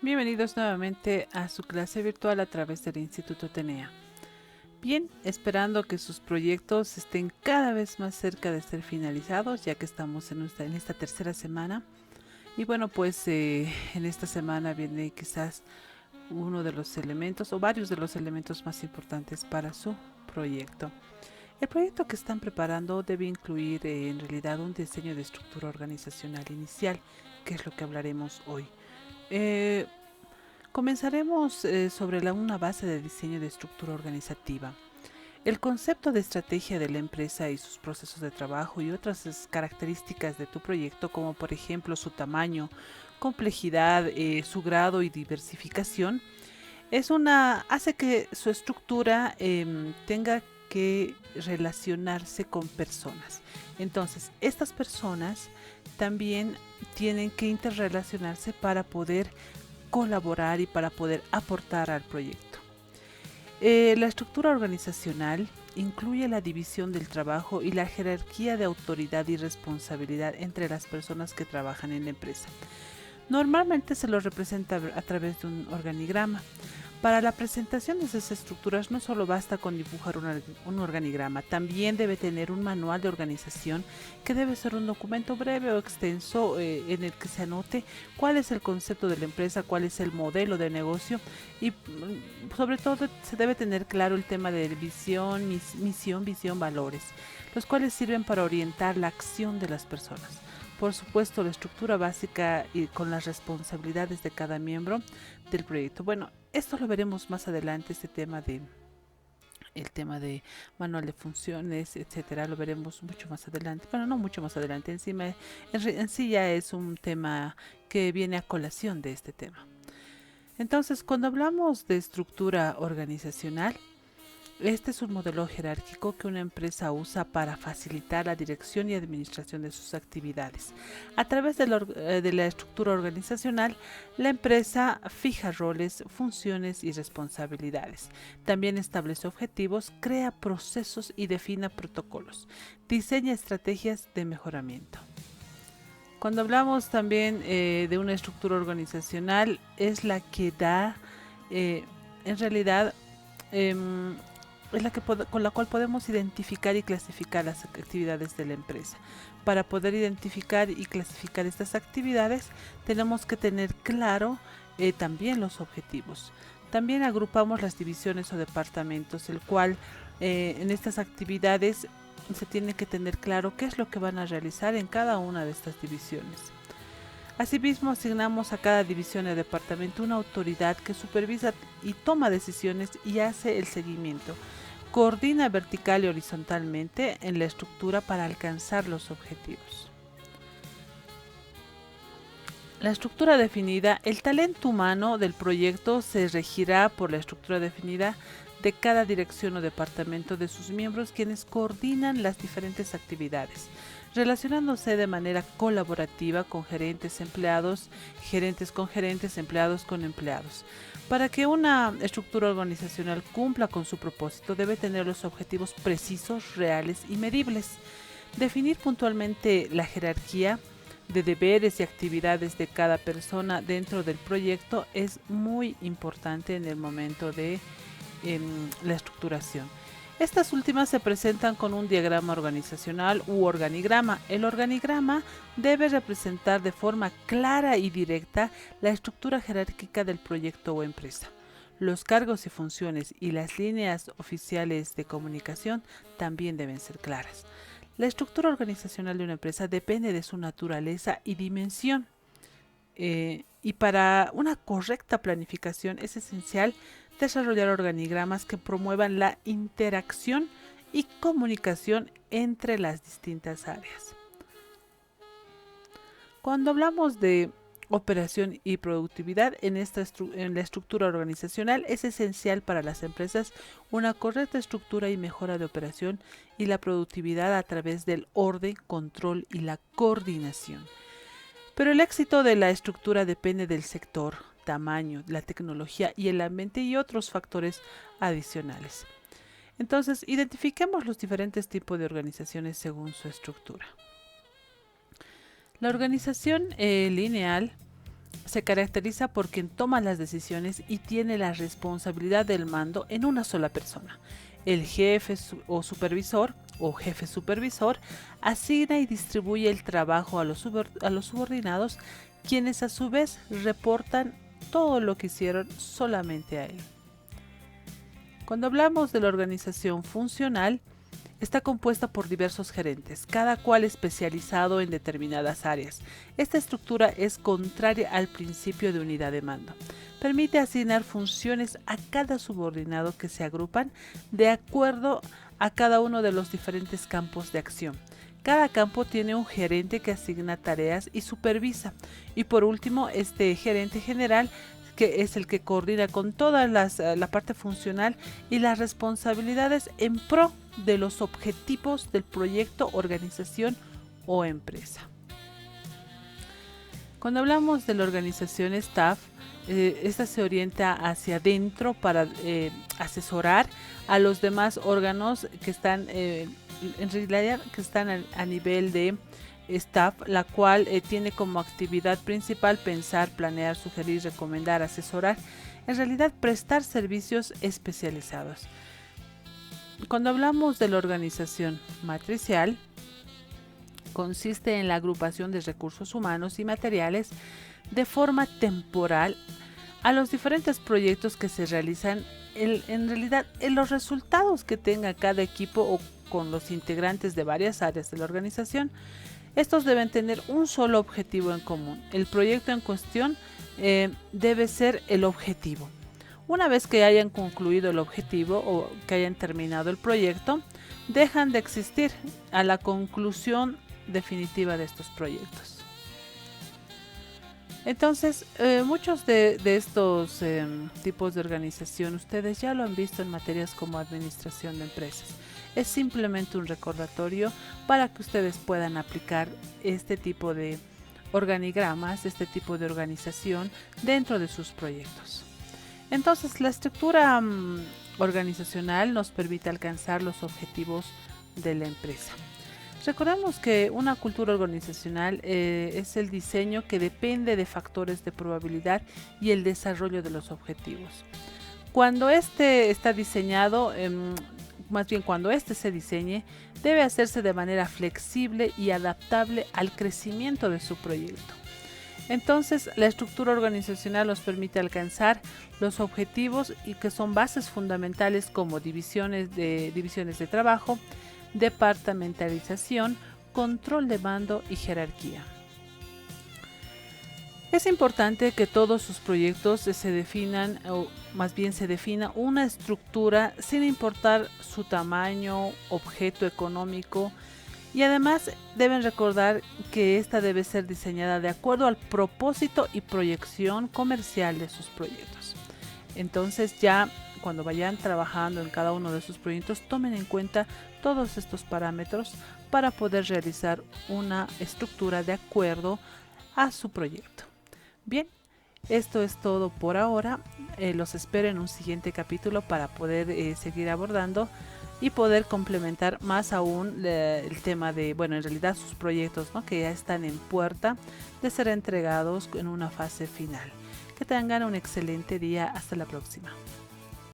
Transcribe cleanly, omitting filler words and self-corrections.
Bienvenidos nuevamente a su clase virtual a través del Instituto Tenea. Bien, esperando que sus proyectos estén cada vez más cerca de ser finalizados, ya que estamos en esta tercera semana. Y bueno, pues en esta semana viene quizás uno de los elementos o varios de los elementos más importantes para su proyecto. El proyecto que están preparando debe incluir en realidad un diseño de estructura organizacional inicial, que es lo que hablaremos hoy. Eh, Comenzaremos sobre una base de diseño de estructura organizativa. El concepto de estrategia de la empresa y sus procesos de trabajo y otras características de tu proyecto, como por ejemplo su tamaño, complejidad, su grado y diversificación, hace que su estructura tenga que relacionarse con personas. Entonces, estas personas también tienen que interrelacionarse para poder colaborar y para poder aportar al proyecto. La estructura organizacional incluye la división del trabajo y la jerarquía de autoridad y responsabilidad entre las personas que trabajan en la empresa. Normalmente se lo representa a través de un organigrama. Para la presentación de esas estructuras no solo basta con dibujar un organigrama, también debe tener un manual de organización que debe ser un documento breve o extenso en el que se anote cuál es el concepto de la empresa, cuál es el modelo de negocio y sobre todo se debe tener claro el tema de misión, visión, valores, los cuales sirven para orientar la acción de las personas. Por supuesto, la estructura básica y con las responsabilidades de cada miembro del proyecto. Bueno, esto lo veremos más adelante, el tema de manual de funciones, etcétera, lo veremos mucho más adelante. Bueno, no mucho más adelante, en sí ya es un tema que viene a colación de este tema. Entonces, cuando hablamos de estructura organizacional, este es un modelo jerárquico que una empresa usa para facilitar la dirección y administración de sus actividades. A través de la estructura organizacional, la empresa fija roles, funciones y responsabilidades. También establece objetivos, crea procesos y define protocolos. Diseña estrategias de mejoramiento. Cuando hablamos también de una estructura organizacional, es la que da, eh, en realidad, em, es con la cual podemos identificar y clasificar las actividades de la empresa. Para poder identificar y clasificar estas actividades, tenemos que tener claro también los objetivos. También agrupamos las divisiones o departamentos, el cual en estas actividades se tiene que tener claro qué es lo que van a realizar en cada una de estas divisiones. Asimismo, asignamos a cada división o departamento una autoridad que supervisa y toma decisiones y hace el seguimiento. Coordina vertical y horizontalmente en la estructura para alcanzar los objetivos. La estructura definida, el talento humano del proyecto se regirá por la estructura definida de cada dirección o departamento de sus miembros, quienes coordinan las diferentes actividades, relacionándose de manera colaborativa con gerentes, empleados, gerentes con gerentes, empleados con empleados. Para que una estructura organizacional cumpla con su propósito, debe tener los objetivos precisos, reales y medibles. Definir puntualmente la jerarquía de deberes y actividades de cada persona dentro del proyecto es muy importante en el momento de la estructuración. Estas últimas se presentan con un diagrama organizacional u organigrama. El organigrama debe representar de forma clara y directa la estructura jerárquica del proyecto o empresa. Los cargos y funciones y las líneas oficiales de comunicación también deben ser claras. La estructura organizacional de una empresa depende de su naturaleza y dimensión. Y para una correcta planificación es esencial desarrollar organigramas que promuevan la interacción y comunicación entre las distintas áreas. Cuando hablamos de operación y productividad en la estructura organizacional, es esencial para las empresas una correcta estructura y mejora de operación y la productividad a través del orden, control y la coordinación. Pero el éxito de la estructura depende del sector, tamaño, la tecnología y el ambiente y otros factores adicionales. Entonces, identifiquemos los diferentes tipos de organizaciones según su estructura. La organización lineal se caracteriza por quien toma las decisiones y tiene la responsabilidad del mando en una sola persona. El jefe o supervisor o jefe supervisor asigna y distribuye el trabajo a los subordinados, quienes a su vez reportan todo lo que hicieron solamente a él. Cuando hablamos de la organización funcional, está compuesta por diversos gerentes, cada cual especializado en determinadas áreas. Esta estructura es contraria al principio de unidad de mando. Permite asignar funciones a cada subordinado que se agrupan de acuerdo a cada uno de los diferentes campos de acción. Cada campo tiene un gerente que asigna tareas y supervisa. Y por último, este gerente general, que es el que coordina con toda la parte funcional y las responsabilidades en pro de los objetivos del proyecto, organización o empresa. Cuando hablamos de la organización staff, esta se orienta hacia adentro para asesorar a los demás órganos que están en realidad que están a nivel de staff, la cual tiene como actividad principal pensar, planear, sugerir, recomendar, asesorar, en realidad prestar servicios especializados. Cuando hablamos de la organización matricial, consiste en la agrupación de recursos humanos y materiales de forma temporal a los diferentes proyectos que se realizan. En realidad, en los resultados que tenga cada equipo o con los integrantes de varias áreas de la organización, estos deben tener un solo objetivo en común. El proyecto en cuestión debe ser el objetivo. Una vez que hayan concluido el objetivo o que hayan terminado el proyecto, dejan de existir a la conclusión definitiva de estos proyectos. Entonces, muchos de estos tipos de organización ustedes ya lo han visto en materias como administración de empresas. Es simplemente un recordatorio para que ustedes puedan aplicar este tipo de organigramas, este tipo de organización dentro de sus proyectos. Entonces, la estructura organizacional nos permite alcanzar los objetivos de la empresa. Recordemos que una cultura organizacional es el diseño que depende de factores de probabilidad y el desarrollo de los objetivos. Cuando este está diseñado, cuando este se diseñe, debe hacerse de manera flexible y adaptable al crecimiento de su proyecto. Entonces, la estructura organizacional nos permite alcanzar los objetivos y que son bases fundamentales como divisiones de trabajo, departamentalización, control de mando y jerarquía. Es importante que todos sus proyectos se definan, o más bien se defina una estructura sin importar su tamaño, objeto económico, y además deben recordar que esta debe ser diseñada de acuerdo al propósito y proyección comercial de sus proyectos. Entonces, ya cuando vayan trabajando en cada uno de sus proyectos, tomen en cuenta todos estos parámetros para poder realizar una estructura de acuerdo a su proyecto. Bien, esto es todo por ahora. Los espero en un siguiente capítulo para poder seguir abordando y poder complementar más aún el tema de, en realidad sus proyectos, ¿no?, que ya están en puerta de ser entregados en una fase final. Que tengan un excelente día. Hasta la próxima.